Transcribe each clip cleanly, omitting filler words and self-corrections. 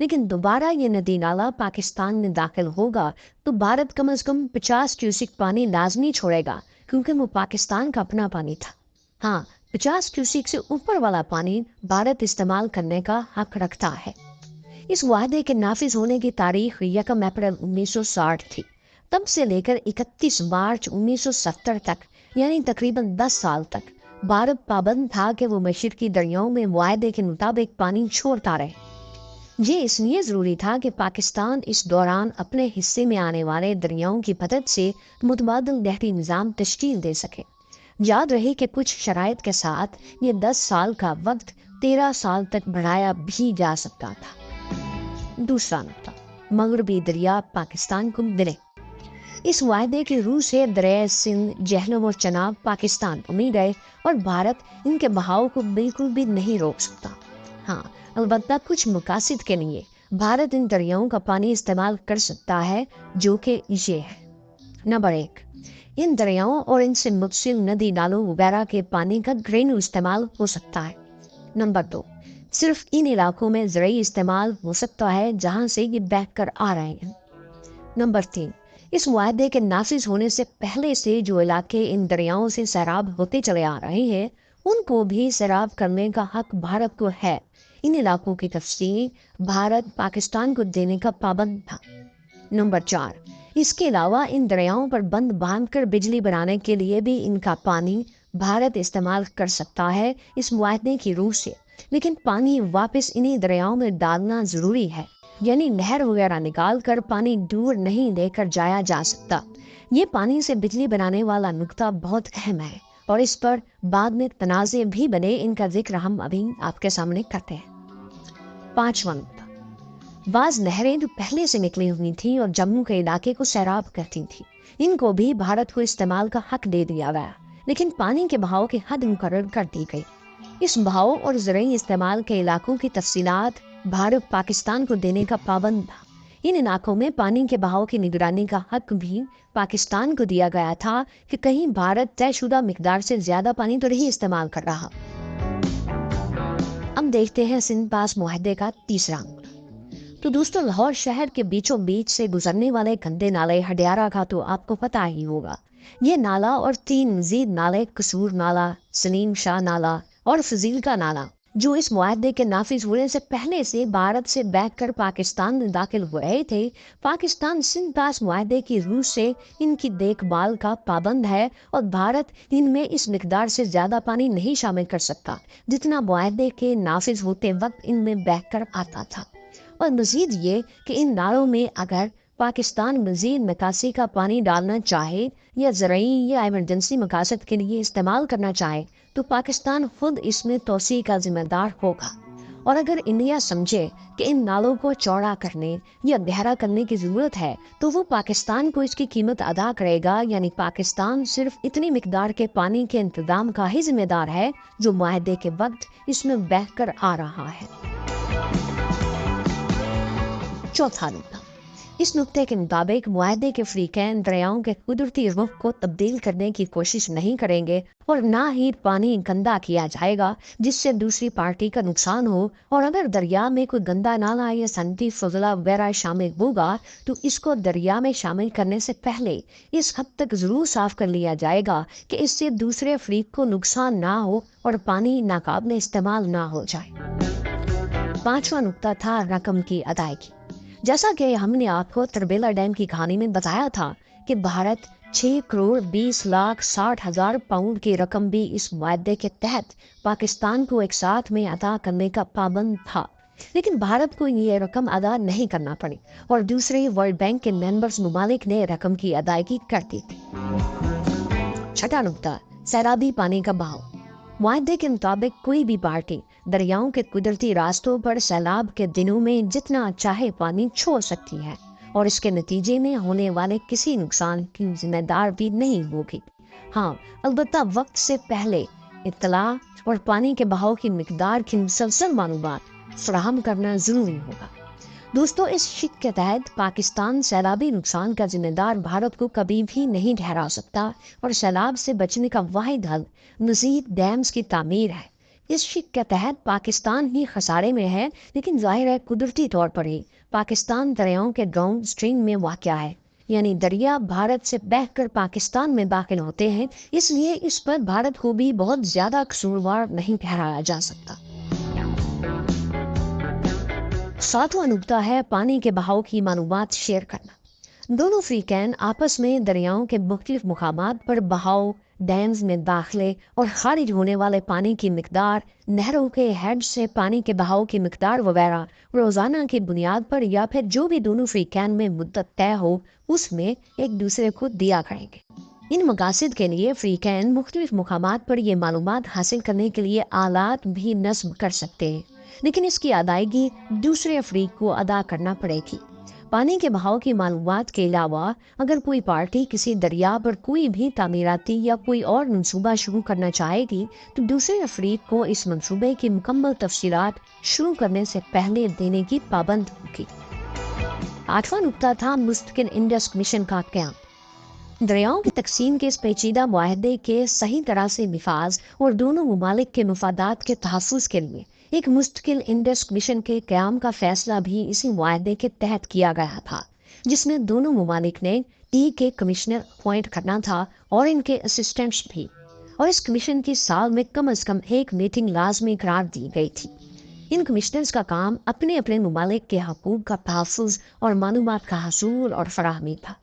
لیکن دوبارہ یہ ندی نالا پاکستان میں داخل ہوگا تو بھارت کم از کم 50 کیوسک پانی لازمی چھوڑے گا، کیونکہ وہ پاکستان کا اپنا پانی تھا۔ ہاں، 50 کیوسک سے اوپر والا پانی بھارت استعمال کرنے کا حق رکھتا ہے۔ اس معاہدے کے نافذ ہونے کی تاریخ 1 اپریل 1960 تھی۔ تب سے لے کر 31 مارچ 1970 تک، یعنی تقریباً 10 سال تک، بھارت پابند تھا کہ وہ مشرقی دریاؤں میں معاہدے کے مطابق پانی چھوڑتا رہے۔ یہ اس لیے ضروری تھا کہ پاکستان اس دوران اپنے حصے میں آنے والے دریاؤں کی مدد سے متبادل نہری نظام تشکیل دے سکے۔ یاد رہے کہ کچھ شرائط کے ساتھ یہ 10 سال کا وقت 13 سال تک بڑھایا بھی جا سکتا تھا۔ دوسرا نقطہ، مغربی دریا پاکستان کو ملے۔ اس معاہدے کی روح سے دریائے سندھ، جہلم اور چناب پاکستان کو مل گئے اور بھارت ان کے بہاؤ کو بالکل بھی نہیں روک سکتا۔ ہاں، البتہ کچھ مقاصد کے لیے بھارت ان دریاؤں کا پانی استعمال کر سکتا ہے، جو کہ یہ ہے: نمبر 1، ان دریاؤں اور ان سے متصل ندی نالوں وغیرہ کے پانی کا گھریلو استعمال ہو سکتا ہے۔ نمبر 2، صرف ان علاقوں میں زرعی استعمال ہو سکتا ہے جہاں سے یہ بہہ کر آ رہے ہیں۔ نمبر 3، اس معاہدے کے نافذ ہونے سے پہلے سے جو علاقے ان دریاؤں سے سیراب ہوتے چلے آ رہے ہیں، ان کو بھی سیراب کرنے کا حق بھارت کو ہے۔ ان علاقوں کی تفصیل بھارت پاکستان کو دینے کا پابند تھا۔ نمبر 4، اس کے علاوہ ان دریاؤں پر بند باندھ کر بجلی بنانے کے لیے بھی ان کا پانی بھارت استعمال کر سکتا ہے اس معاہدے کی روح سے، لیکن پانی واپس انہی دریاؤں میں ڈالنا ضروری ہے، یعنی نہر وغیرہ نکال کر پانی دور نہیں لے کر جایا جا سکتا۔ یہ پانی سے بجلی بنانے والا نقطہ بہت اہم ہے اور اس پر بعد میں تنازع بھی بنے، ان کا ذکر ہم ابھی آپ کے سامنے کرتے ہیں۔ 5واں نقطہ، بعض نہریں جو پہلے سے نکلی ہوئی تھیں اور جموں کے علاقے کو سیراب کرتی تھیں، ان کو بھی بھارت کو استعمال کا حق دے دیا گیا، لیکن پانی کے بہاؤ کی حد مقرر کر دی گئی۔ اس بہاؤ اور زرعی استعمال کے علاقوں کی تفصیلات بھارت پاکستان کو دینے کا پابند تھا۔ ان علاقوں میں پانی کے بہاؤ کی نگرانی کا حق بھی پاکستان کو دیا گیا تھا کہ کہیں بھارت طے شدہ مقدار سے زیادہ پانی تو نہیں استعمال کر رہا۔ اب دیکھتے ہیں سندھ پاس معاہدے کا تیسرا نقطہ۔ تو دوستو، لاہور شہر کے بیچوں بیچ سے گزرنے والے گندے نالے ہڈیارہ کا تو آپ کو پتہ ہی ہوگا۔ یہ نالا اور 3 مزید نالے، قصور نالا، سلیم شاہ نالا اور فضیل کا نالا، جو اس معاہدے کے نافذ ہونے سے پہلے سے بھارت سے بہہ کر پاکستان میں داخل ہو رہے تھے، پاکستان سندھ پاس معاہدے کی روح سے ان کی دیکھ بھال کا پابند ہے اور بھارت ان میں اس مقدار سے زیادہ پانی نہیں شامل کر سکتا جتنا معاہدے کے نافذ ہوتے وقت ان میں بہہ کر آتا تھا۔ اور مزید یہ کہ ان نالوں میں اگر پاکستان مزید نکاسی کا پانی ڈالنا چاہے یا زرعی یا ایمرجنسی مقاصد کے لیے استعمال کرنا چاہے تو پاکستان خود اس میں توسیع کا ذمہ دار ہوگا۔ اور اگر انڈیا سمجھے کہ ان نالوں کو چوڑا کرنے یا گہرا کرنے کی ضرورت ہے تو وہ پاکستان کو اس کی قیمت ادا کرے گا، یعنی پاکستان صرف اتنی مقدار کے پانی کے انتظام کا ہی ذمہ دار ہے جو معاہدے کے وقت اس میں بہہ کر آ رہا ہے۔ چوتھا نقطہ، اس نقطے کے مطابق معاہدے کے فریقین دریاؤں کے قدرتی رخ کو تبدیل کرنے کی کوشش نہیں کریں گے اور نہ ہی پانی گندا کیا جائے گا جس سے دوسری پارٹی کا نقصان ہو، اور اگر دریا میں کوئی گندا نالا یا صنعتی فضلہ وغیرہ شامل ہوگا تو اس کو دریا میں شامل کرنے سے پہلے اس حد تک ضرور صاف کر لیا جائے گا کہ اس سے دوسرے فریق کو نقصان نہ ہو اور پانی ناقابل استعمال نہ ہو جائے۔ 5واں نقطہ تھا رقم کی ادائیگی۔ جیسا کہ ہم نے آپ کو تربیلا ڈیم کی کہانی میں بتایا تھا کہ بھارت 6,20,60,000 پاؤنڈ کی رقم بھی اس معاہدے کے تحت پاکستان کو ایک ساتھ میں عطا کرنے کا پابند تھا، لیکن بھارت کو یہ رقم ادا نہیں کرنا پڑی اور دوسرے ورلڈ بینک کے ممبرز ممالک نے رقم کی ادائیگی کر دی تھی۔ 6واں نقطہ، سیلابی پانی کا بہاؤ۔ معاہدے کے مطابق کوئی بھی پارٹی دریاؤں کے قدرتی راستوں پر سیلاب کے دنوں میں جتنا چاہے پانی چھوڑ سکتی ہے اور اس کے نتیجے میں ہونے والے کسی نقصان کی ذمہ دار بھی نہیں ہوگی۔ ہاں، البتہ وقت سے پہلے اطلاع اور پانی کے بہاؤ کی مقدار کی مسلسل معلومات فراہم کرنا ضروری ہوگا۔ دوستو، اس شک کے تحت پاکستان سیلابی نقصان کا ذمہ دار بھارت کو کبھی بھی نہیں ٹھہرا سکتا اور سیلاب سے بچنے کا واحد حل مزید ڈیمز کی تعمیر ہے۔ اس شک کے تحت پاکستان ہی خسارے میں ہے، لیکن ظاہر ہے قدرتی طور پر ہی پاکستان دریاؤں کے ڈاؤن اسٹریم میں واقع ہے، یعنی دریا بھارت سے بہہ کر پاکستان میں داخل ہوتے ہیں، اس لیے اس پر بھارت کو بھی بہت زیادہ قصوروار نہیں ٹھہرایا جا سکتا۔ ساتواں نکتہ ہے پانی کے بہاؤ کی معلومات شیئر کرنا۔ دونوں فریقین آپس میں دریاؤں کے مختلف مقامات پر بہاؤ، ڈیمز میں داخلے اور خارج ہونے والے پانی کی مقدار، نہروں کے ہیڈ سے پانی کے بہاؤ کی مقدار وغیرہ روزانہ کی بنیاد پر یا پھر جو بھی دونوں فریقین میں مدت طے ہو اس میں ایک دوسرے کو دیا کریں گے۔ ان مقاصد کے لیے فریقین مختلف مقامات پر یہ معلومات حاصل کرنے کے لیے آلات بھی نصب کر سکتے ہیں، لیکن اس کی ادائیگی دوسرے فریق کو ادا کرنا پڑے گی۔ پانی کے بہاؤ کی معلومات کے علاوہ اگر کوئی پارٹی کسی دریا پر کوئی بھی تعمیراتی یا کوئی اور منصوبہ شروع کرنا چاہے گی تو دوسرے فریق کو اس منصوبے کی مکمل تفصیلات شروع کرنے سے پہلے دینے کی پابند ہوگی۔ آٹھواں نکتہ تھا مستقل انڈس کمیشن کا قیام۔ دریاؤں کی تقسیم کے اس پیچیدہ معاہدے کے صحیح طرح سے نفاذ اور دونوں ممالک کے مفادات کے تحفظ کے لیے ایک مستقل انڈس کمیشن کے قیام کا فیصلہ بھی اسی معاہدے کے تحت کیا گیا تھا، جس میں دونوں ممالک نے کے کمشنر اپوائنٹ کرنا تھا اور ان کے اسسٹنٹس بھی، اور اس کمیشن کی سال میں کم از کم ایک میٹنگ لازمی قرار دی گئی تھی۔ ان کمشنرز کا کام اپنے اپنے ممالک کے حقوق کا تحفظ اور معلومات کا حصول اور فراہمی تھا۔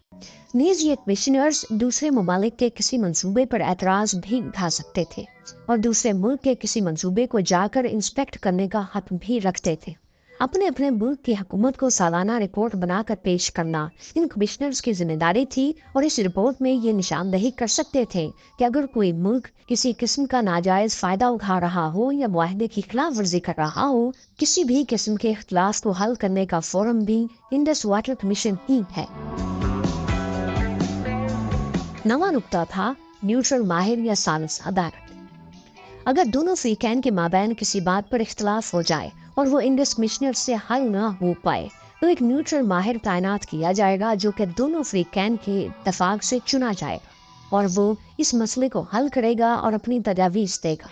نیز یہ کمشنرز دوسرے ممالک کے کسی منصوبے پر اعتراض بھی اٹھا سکتے تھے اور دوسرے ملک کے کسی منصوبے کو جا کر انسپیکٹ کرنے کا حق بھی رکھتے تھے۔ اپنے اپنے ملک کی حکومت کو سالانہ رپورٹ بنا کر پیش کرنا ان کمشنرز کی ذمہ داری تھی، اور اس رپورٹ میں یہ نشاندہی کر سکتے تھے کہ اگر کوئی ملک کسی قسم کا ناجائز فائدہ اٹھا رہا ہو یا معاہدے کی خلاف ورزی کر رہا ہو، کسی بھی قسم کے اختلاف کو حل کرنے کا فورم بھی انڈس واٹر کمیشن ہی ہے۔ نواں نکتہ تھا نیوٹرل ماہر یا ثالث عدالت۔ اگر دونوں فریقین کے مابین کسی بات پر اختلاف ہو جائے اور وہ انڈس کمشنر سے حل نہ ہو پائے تو ایک نیوٹرل ماہر تعینات کیا جائے گا جو کہ دونوں فریقین کے اتفاق سے چنا جائے گا، اور وہ اس مسئلے کو حل کرے گا اور اپنی تجاویز دے گا۔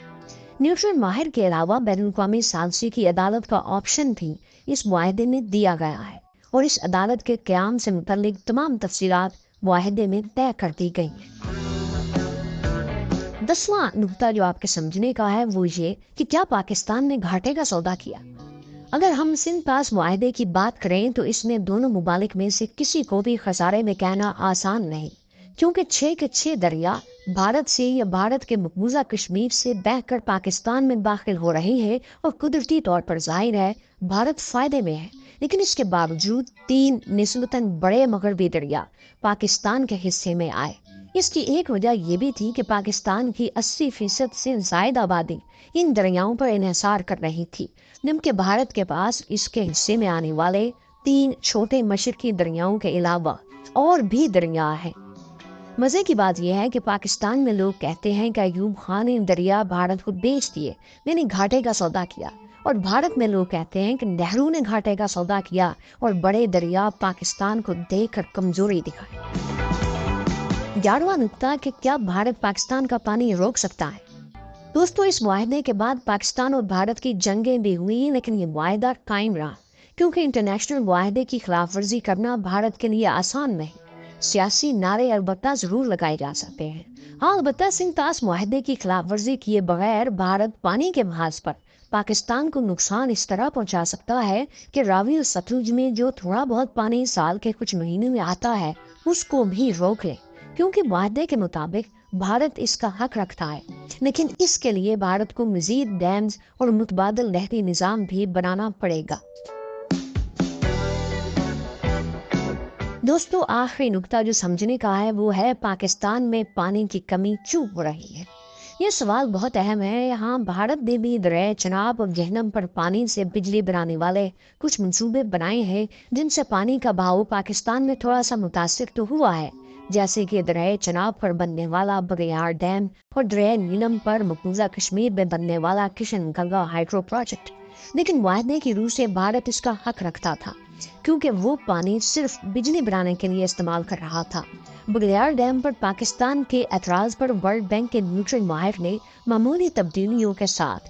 نیوٹرل ماہر کے علاوہ بین الاقوامی ثالثی کی عدالت کا آپشن بھی اس معاہدے میں دیا گیا ہے، اور اس عدالت کے قیام سے متعلق تمام تفصیلات معاہدے میں طے کر دی گئی ہیں۔ 10واں نکتہ جو آپ کے سمجھنے کا ہے وہ یہ کہ کیا پاکستان نے گھاٹے کا سودا کیا؟ اگر ہم سندھ پاس معاہدے کی بات کریں تو اس میں دونوں ممالک میں سے کسی کو بھی خسارے میں کہنا آسان نہیں، کیونکہ 6 کے 6 دریا بھارت سے یا بھارت کے مقبوضہ کشمیر سے بہہ کر پاکستان میں داخل ہو رہی ہے، اور قدرتی طور پر ظاہر ہے بھارت فائدے میں ہے، لیکن اس کے باوجود 3 نسبتاً بڑے مغربی دریا پاکستان کے حصے میں آئے۔ اس کی ایک وجہ یہ بھی تھی کہ پاکستان کی 80% سے زائد آبادی ان دریاؤں پر انحصار کر رہی تھی، جبکہ بھارت کے پاس اس کے حصے میں آنے والے 3 چھوٹے مشرقی دریاؤں کے علاوہ اور بھی دریا ہیں۔ مزے کی بات یہ ہے کہ پاکستان میں لوگ کہتے ہیں کہ ایوب خان نے دریا بھارت کو بیچ دیے، یعنی گھاٹے کا سودا کیا، اور بھارت میں لوگ کہتے ہیں کہ نہرو نے گھاٹے کا سودا کیا اور بڑے دریا پاکستان کو دے کر کمزوری دکھائی۔ 11واں نکتہ کہ کیا بھارت پاکستان کا پانی روک سکتا ہے؟ دوستو، اس معاہدے کے بعد پاکستان اور بھارت کی جنگیں بھی ہوئی، لیکن یہ معاہدہ قائم رہا، کیونکہ انٹرنیشنل معاہدے کی خلاف ورزی کرنا بھارت کے لیے آسان نہیں۔ سیاسی نعرے البتہ ضرور لگائے جا سکتے ہیں، ہاں البتہ سندھ پاس معاہدے کی خلاف ورزی کیے بغیر بھارت پانی کے محاذ پر پاکستان کو نقصان اس طرح پہنچا سکتا ہے کہ راوی اور ستلج میں جو تھوڑا بہت پانی سال کے کچھ مہینے میں آتا ہے اس کو بھی روک لے، کیونکہ معاہدے کے مطابق بھارت اس کا حق رکھتا ہے، لیکن اس کے لیے بھارت کو مزید ڈیمز اور متبادل نہری نظام بھی بنانا پڑے گا۔ دوستو، آخری نکتہ جو سمجھنے کا ہے وہ ہے پاکستان میں پانی کی کمی کیوں ہو رہی ہے؟ یہ سوال بہت اہم ہے۔ یہاں بھارت نے بھی دریائے چناب اور جہلم پر پانی سے بجلی بنانے والے کچھ منصوبے بنائے ہیں جن سے پانی کا بہاؤ پاکستان میں تھوڑا سا متاثر تو ہوا ہے، جیسے کہ دریائے چناب پر بننے والا بگیار ڈیم اور دریائے نیلم پر مقبوضہ کشمیر میں بننے والا کشن گنگا ہائیڈرو پروجیکٹ، لیکن معاہدے کی روح سے بھارت اس کا حق رکھتا تھا کیونکہ وہ پانی صرف بجلی بنانے کے لیے استعمال کر رہا تھا۔ بگیار ڈیم پر پاکستان کے اعتراض پر ورلڈ بینک کے نیوٹرل ماہر نے معمولی تبدیلیوں کے ساتھ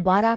12